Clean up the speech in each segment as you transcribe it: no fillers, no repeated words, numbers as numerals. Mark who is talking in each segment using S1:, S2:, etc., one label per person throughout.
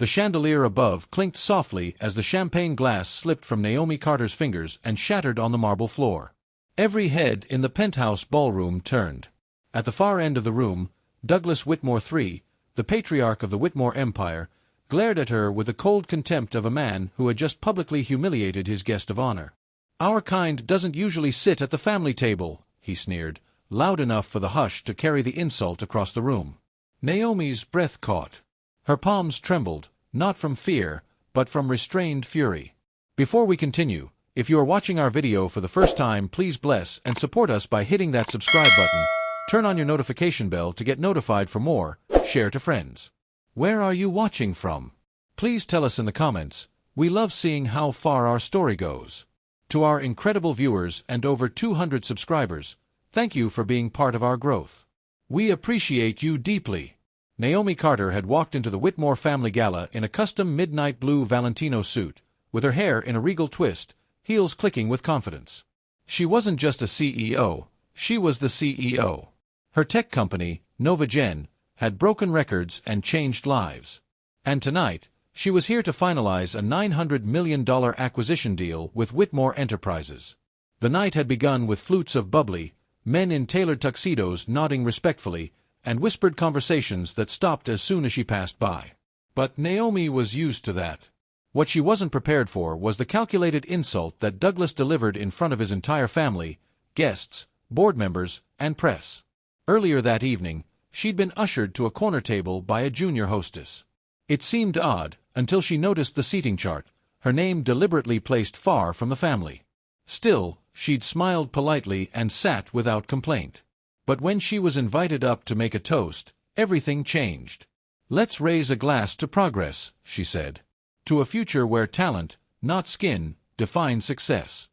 S1: The chandelier above clinked softly as the champagne glass slipped from Naomi Carter's fingers and shattered on the marble floor. Every head in the penthouse ballroom turned. At the far end of the room, Douglas Whitmore III, the patriarch of the Whitmore Empire, glared at her with the cold contempt of a man who had just publicly humiliated his guest of honor. "Our kind doesn't usually sit at the family table," he sneered, loud enough for the hush to carry the insult across the room. Naomi's breath caught. Her palms trembled, not from fear, but from restrained fury. Before we continue, if you are watching our video for the first time, please bless and support us by hitting that subscribe button, turn on your notification bell to get notified for more, share to friends. Where are you watching from? Please tell us in the comments. We love seeing how far our story goes. To our incredible viewers and over 200 subscribers, thank you for being part of our growth. We appreciate you deeply. Naomi Carter had walked into the Whitmore family gala in a custom midnight blue Valentino suit, with her hair in a regal twist, heels clicking with confidence. She wasn't just a CEO, she was the CEO. Her tech company, NovaGen, had broken records and changed lives. And tonight, she was here to finalize a $900 million acquisition deal with Whitmore Enterprises. The night had begun with flutes of bubbly, men in tailored tuxedos nodding respectfully, and whispered conversations that stopped as soon as she passed by. But Naomi was used to that. What she wasn't prepared for was the calculated insult that Douglas delivered in front of his entire family, guests, board members, and press. Earlier that evening, she'd been ushered to a corner table by a junior hostess. It seemed odd, until she noticed the seating chart, her name deliberately placed far from the family. Still, she'd smiled politely and sat without complaint. But when she was invited up to make a toast, everything changed. "Let's raise a glass to progress," she said. "To a future where talent, not skin, defines success."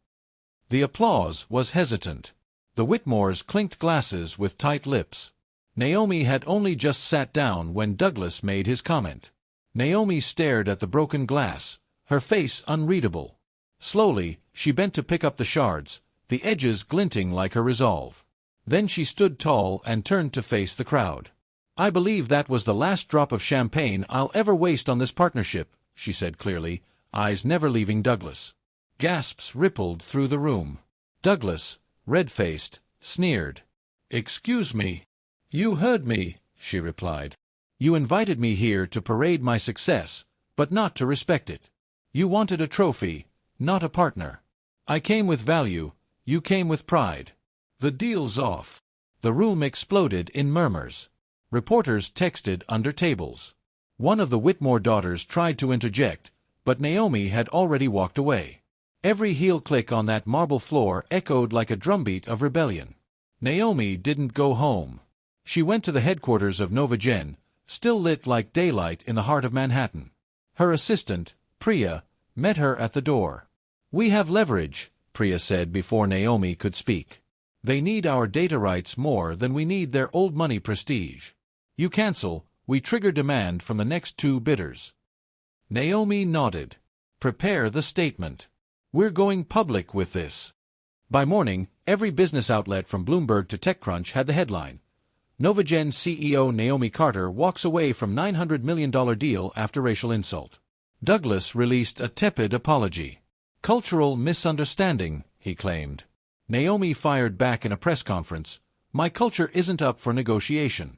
S1: The applause was hesitant. The Whitmores clinked glasses with tight lips. Naomi had only just sat down when Douglas made his comment. Naomi stared at the broken glass, her face unreadable. Slowly, she bent to pick up the shards, the edges glinting like her resolve. Then she stood tall and turned to face the crowd. "I believe that was the last drop of champagne I'll ever waste on this partnership," she said clearly, eyes never leaving Douglas. Gasps rippled through the room. Douglas, red-faced, sneered. "Excuse me." "You heard me," she replied. "You invited me here to parade my success, but not to respect it. You wanted a trophy, not a partner. I came with value, you came with pride. The deal's off." The room exploded in murmurs. Reporters texted under tables. One of the Whitmore daughters tried to interject, but Naomi had already walked away. Every heel click on that marble floor echoed like a drumbeat of rebellion. Naomi didn't go home. She went to the headquarters of NovaGen, still lit like daylight in the heart of Manhattan. Her assistant, Priya, met her at the door. "We have leverage," Priya said before Naomi could speak. "They need our data rights more than we need their old money prestige. You cancel, we trigger demand from the next two bidders." Naomi nodded. "Prepare the statement. We're going public with this." By morning, every business outlet from Bloomberg to TechCrunch had the headline: NovaGen CEO Naomi Carter walks away from $900 million deal after racial insult. Douglas released a tepid apology. "Cultural misunderstanding," he claimed. Naomi fired back in a press conference, "My culture isn't up for negotiation."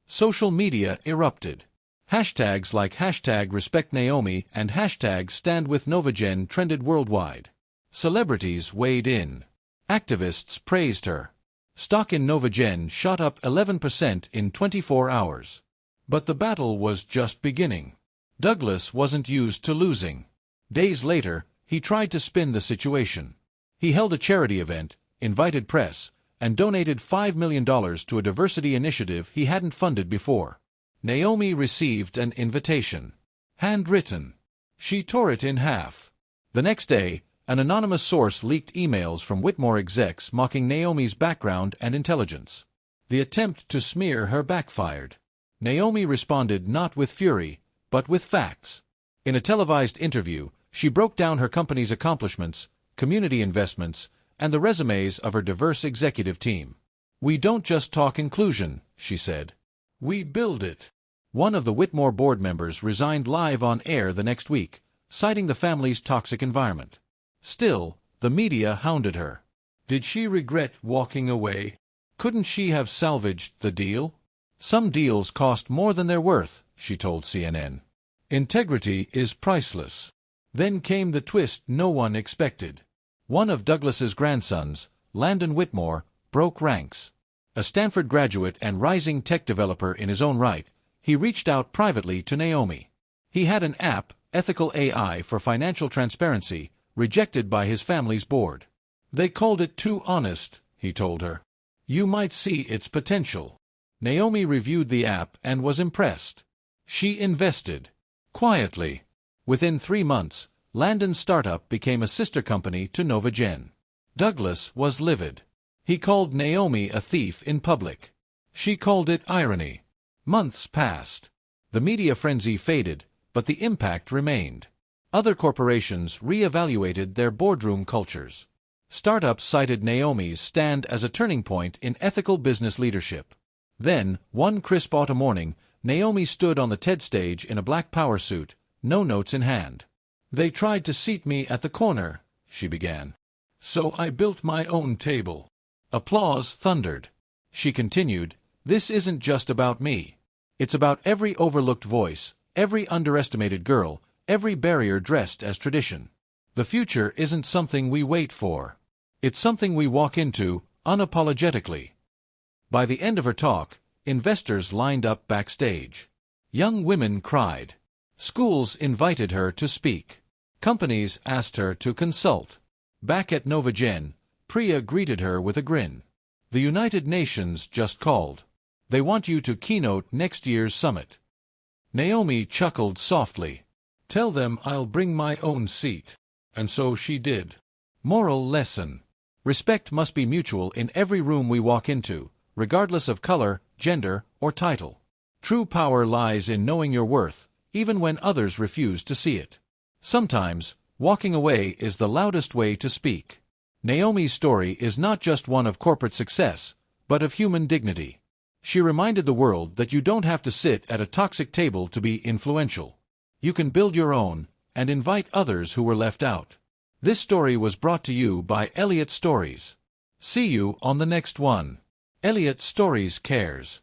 S1: Social media erupted. Hashtags like #RespectNaomi and #StandWithNovaGen trended worldwide. Celebrities weighed in. Activists praised her. Stock in NovaGen shot up 11% in 24 hours. But the battle was just beginning. Douglas wasn't used to losing. Days later, he tried to spin the situation. He held a charity event, invited press, and donated $5 million to a diversity initiative he hadn't funded before. Naomi received an invitation. Handwritten. She tore it in half. The next day, an anonymous source leaked emails from Whitmore execs mocking Naomi's background and intelligence. The attempt to smear her backfired. Naomi responded not with fury, but with facts. In a televised interview, she broke down her company's accomplishments, community investments, and the resumes of her diverse executive team. "We don't just talk inclusion," she said. "We build it." One of the Whitmore board members resigned live on air the next week, citing the family's toxic environment. Still, the media hounded her. Did she regret walking away? Couldn't she have salvaged the deal? Some deals cost more than they're worth, she told CNN. Integrity is priceless. Then came the twist no one expected. One of Douglas's grandsons, Landon Whitmore, broke ranks. A Stanford graduate and rising tech developer in his own right, he reached out privately to Naomi. He had an app, Ethical AI for Financial Transparency, rejected by his family's board. They called it too honest, he told her. You might see its potential. Naomi reviewed the app and was impressed. She invested. Quietly. Within 3 months, Landon's startup became a sister company to NovaGen. Douglas was livid. He called Naomi a thief in public. She called it irony. Months passed. The media frenzy faded, but the impact remained. Other corporations re-evaluated their boardroom cultures. Startups cited Naomi's stand as a turning point in ethical business leadership. Then, one crisp autumn morning, Naomi stood on the TED stage in a black power suit, no notes in hand. They tried to seat me at the corner, she began. So I built my own table. Applause thundered. She continued, this isn't just about me. It's about every overlooked voice, every underestimated girl, every barrier dressed as tradition. The future isn't something we wait for. It's something we walk into, unapologetically. By the end of her talk, investors lined up backstage. Young women cried. Schools invited her to speak. Companies asked her to consult. Back at NovaGen, Priya greeted her with a grin. The United Nations just called. They want you to keynote next year's summit. Naomi chuckled softly. Tell them I'll bring my own seat. And so she did. Moral lesson. Respect must be mutual in every room we walk into, regardless of color, gender, or title. True power lies in knowing your worth, even when others refuse to see it. Sometimes, walking away is the loudest way to speak. Naomi's story is not just one of corporate success, but of human dignity. She reminded the world that you don't have to sit at a toxic table to be influential. You can build your own, and invite others who were left out. This story was brought to you by ELLIOT Stories. See you on the next one. ELLIOT Stories cares.